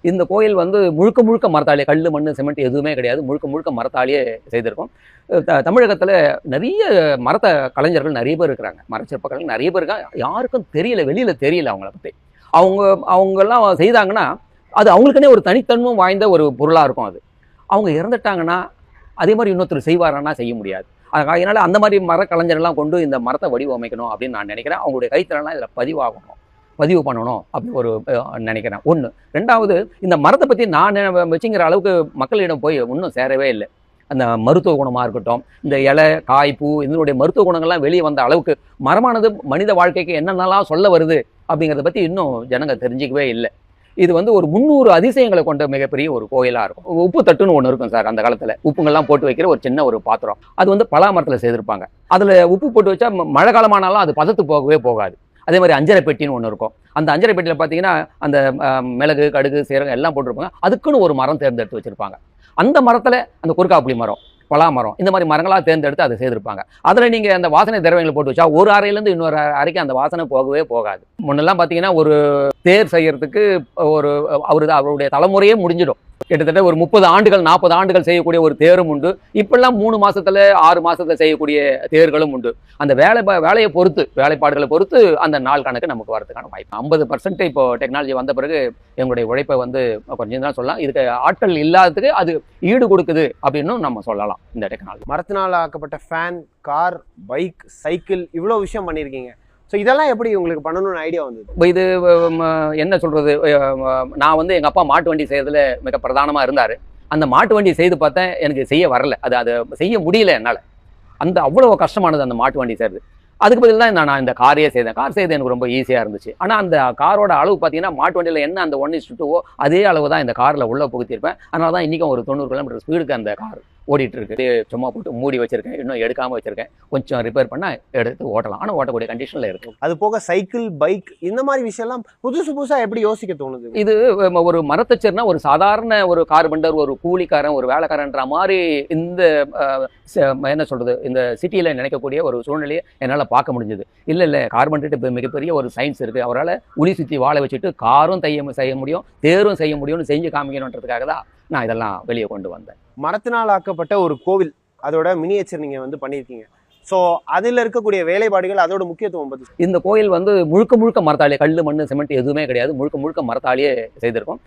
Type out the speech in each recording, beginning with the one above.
இந்த கோயில் வந்து முழுக்க முழுக்க மரத்தாலே, கல் மண் சிமெண்ட் எதுவுமே கிடையாது, முழுக்க முழுக்க மரத்தாலேயே செய்திருக்கோம். தமிழகத்தில் நிறைய மரத்த கலைஞர்கள் நிறைய பேர் இருக்கிறாங்க, மரச்சிற்ப கலைஞர் நிறைய பேர் இருக்காங்க. யாருக்கும் தெரியல, வெளியில் தெரியல அவங்கள பற்றி. அவங்கெல்லாம் செய்தாங்கன்னா அது அவங்களுக்குன்னே ஒரு தனித்தன்மை வாய்ந்த ஒரு பொருளாக இருக்கும். அது அவங்க இறந்துட்டாங்கன்னா அதே மாதிரி இன்னொருத்தர் செய்வாரான்னா செய்ய முடியாது. அதனால் அந்த மாதிரி மரக்கலைஞர்லாம் கொண்டு இந்த மரத்தை வடிவமைக்கணும் அப்படின்னு நான் நினைக்கிறேன். அவங்களுடைய கைத்திறன்லாம் இதில் பதிவு பண்ணணும் அப்படின்னு ஒரு நினைக்கிறேன். ஒன்று. ரெண்டாவது, இந்த மரத்தை பற்றி நான் வச்சுங்கிற அளவுக்கு மக்களிடம் போய் இன்னும் சேரவே இல்லை. அந்த மருத்துவ குணமாக இருக்கட்டும், இந்த இலை காய் பூ இதனுடைய மருத்துவ குணங்கள்லாம் வெளியே வந்த அளவுக்கு மரமானது மனித வாழ்க்கைக்கு என்னென்னலாம் சொல்ல வருது அப்படிங்கிறத பற்றி இன்னும் ஜனங்க தெரிஞ்சிக்கவே இல்லை. இது வந்து ஒரு 300 அதிசயங்களை கொண்ட மிகப்பெரிய ஒரு கோயிலாக இருக்கும். உப்பு தட்டுன்னு ஒன்று இருக்கும் சார். அந்த காலத்தில் உப்புங்கள்லாம் போட்டு வைக்கிற ஒரு சின்ன ஒரு பாத்திரம், அது வந்து பலா மரத்தில் செய்திருப்பாங்க. அதில் உப்பு போட்டு வச்சா மழை காலமானாலும் அது பதத்து போகவே போகாது. அதே மாதிரி அஞ்சரை பெட்டின்னு ஒன்று இருக்கும். அந்த அஞ்சரை பெட்டியில் பார்த்தீங்கன்னா அந்த மிளகு கடுகு சீரகம் எல்லாம் போட்டிருப்பாங்க. அதுக்குன்னு ஒரு மரம் தேர்ந்தெடுத்து வச்சுருப்பாங்க. அந்த மரத்தில் அந்த குறுக்காப்புளி மரம், பலா மரம், இந்த மாதிரி மரங்களாக தேர்ந்தெடுத்து அதை செய்திருப்பாங்க. அதில் நீங்கள் அந்த வாசனை திரவியங்களை போட்டு வச்சா ஒரு அறையிலேருந்து இன்னொரு அறைக்கு அந்த வாசனை போகவே போகாது. முன்னெல்லாம் பார்த்தீங்கன்னா ஒரு தேர் செய்யறதுக்கு அவருடைய தலைமுறையே முடிஞ்சிடும். கிட்டத்தட்ட ஒரு 30 ஆண்டுகள் 40 ஆண்டுகள் செய்யக்கூடிய ஒரு தேரும் உண்டு. இப்பெல்லாம் 3 மாசத்துல 6 மாசத்துல செய்யக்கூடிய தேர்களும் உண்டு. அந்த வேலையை பொறுத்து, வேலைப்பாடுகளை பொறுத்து அந்த நாள் கணக்கு நமக்கு வரதுக்கான வாய்ப்பு. 50% இப்போ டெக்னாலஜி வந்த பிறகு எங்களுடைய உழைப்பை வந்து கொஞ்சம் தான் சொல்லலாம். இதுக்கு ஆட்கள் இல்லாததுக்கு அது ஈடு கொடுக்குது அப்படின்னு நம்ம சொல்லலாம். இந்த டெக்னாலஜி மரத்தினால் ஆக்கப்பட்ட ஃபேன், கார், பைக், சைக்கிள் இவ்வளோ விஷயம் பண்ணியிருக்கீங்க. ஸோ இதெல்லாம் எப்படி உங்களுக்கு பண்ணணும்னு ஐடியா வந்தது? இது என்ன சொல்கிறது, நான் வந்து எங்கள் அப்பா மாட்டு வண்டி செய்கிறதுல மிக பிரதானமாக இருந்தார். அந்த மாட்டு வண்டி செய்து பார்த்தேன், எனக்கு செய்ய வரல. அதை செய்ய முடியல என்னால். அவ்வளோ கஷ்டமானது அந்த மாட்டு வண்டி செய்கிறது. அதுக்கு பதில் தான் நான் இந்த காரையே செய்தேன். கார் செய்து எனக்கு ரொம்ப ஈஸியாக இருந்துச்சு. ஆனால் அந்த காரோட அளவு பார்த்தீங்கன்னா மாட்டு வண்டியில் என்ன அந்த 1:2 அதே அளவு தான் இந்த காரில் உள்ளே புகுத்திருப்பேன். அதனால தான் இன்றைக்கும் ஒரு 90 கிலோமீட்டர் ஸ்பீடுக்கு அந்த கார் ஓடிட்டு இருக்கு. சும்மா போட்டு மூடி வச்சிருக்கேன், இன்னும் எடுக்காமல் வச்சிருக்கேன். கொஞ்சம் ரிப்பேர் பண்ணால் எடுத்து ஓட்டலாம். ஆனால் ஓட்டக்கூடிய கண்டிஷனில் இருக்கும். அது போக சைக்கிள், பைக் இந்த மாதிரி விஷயம்லாம் புதுசாக எப்படி யோசிக்க தோணுது? இது ஒரு மரத்தச்சர்னா ஒரு சாதாரண ஒரு கார்பெண்டர், ஒரு கூலிக்காரன், ஒரு வேலைக்காரன்ற மாதிரி இந்த என்ன சொல்கிறது, இந்த சிட்டியில் நினைக்கக்கூடிய ஒரு சூழ்நிலையை என்னால் பார்க்க முடிஞ்சது. இல்லை கார்பெண்டர்கிட்ட இப்போ மிகப்பெரிய ஒரு சயின்ஸ் இருக்குது. அவரால் உளி சுற்றி வாழை வச்சுட்டு காரும் செய்ய முடியும், தேரும் செய்ய முடியும்னு செஞ்சு காமிக்கணுன்றதுக்காக தான் நான் இதெல்லாம் வெளியே கொண்டு வந்தேன். மரத்தினால் ஆக்கப்பட்ட ஒரு கோவில், அதோட மினியேச்சர் நீங்கள் வந்து பண்ணியிருக்கீங்க. ஸோ அதில் இருக்கக்கூடிய வேலைப்பாடுகள், அதோட முக்கியத்துவம் பற்றி. இந்த கோயில் வந்து முழுக்க முழுக்க மரத்தாலே, கல் மண் சிமெண்ட் எதுவுமே கிடையாது, முழுக்க முழுக்க மரத்தாலேயே செய்திருக்கோம்.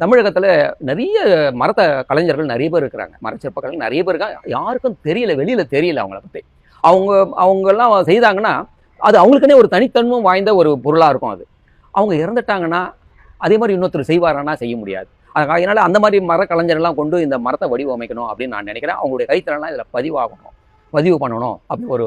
தமிழகத்தில் நிறைய மரத்த கலைஞர்கள் நிறைய பேர் இருக்கிறாங்க, மரச்சிற்ப கலைஞர் நிறைய பேர் இருக்காங்க. யாருக்கும் தெரியல, வெளியில் தெரியல அவங்கள பற்றி. அவங்கெல்லாம் செய்தாங்கன்னா அது அவங்களுக்குன்னே ஒரு தனித்தன்மை வாய்ந்த ஒரு பொருளாக இருக்கும். அது அவங்க இறந்துட்டாங்கன்னா அதே மாதிரி இன்னொருத்தர் செய்வாரான்னா செய்ய முடியாது. அதனால் அந்த மாதிரி மரக்கலைஞர்லாம் கொண்டு இந்த மரத்தை வடிவமைக்கணும் அப்படின்னு நான் நினைக்கிறேன். அவங்களுடைய கைத்திறன்லாம் இதில் பதிவு பண்ணணும் அப்படின்னு ஒரு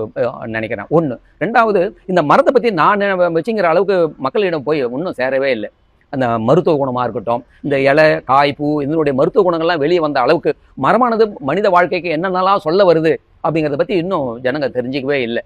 நினைக்கிறேன். ஒன்று. ரெண்டாவது, இந்த மரத்தை பற்றி நான் வச்சுங்கிற அளவுக்கு மக்களிடம் போய் இன்னும் சேரவே இல்லை. அந்த மருத்துவ குணமாக இருக்கட்டும், இந்த இலை காய் பூ இதனுடைய மருத்துவ குணங்கள்லாம் வெளியே வந்த அளவுக்கு மரமானது மனித வாழ்க்கைக்கு என்னென்னலாம் சொல்ல வருது அப்படிங்கிறத பற்றி இன்னும் ஜனங்க தெரிஞ்சிக்கவே இல்லை.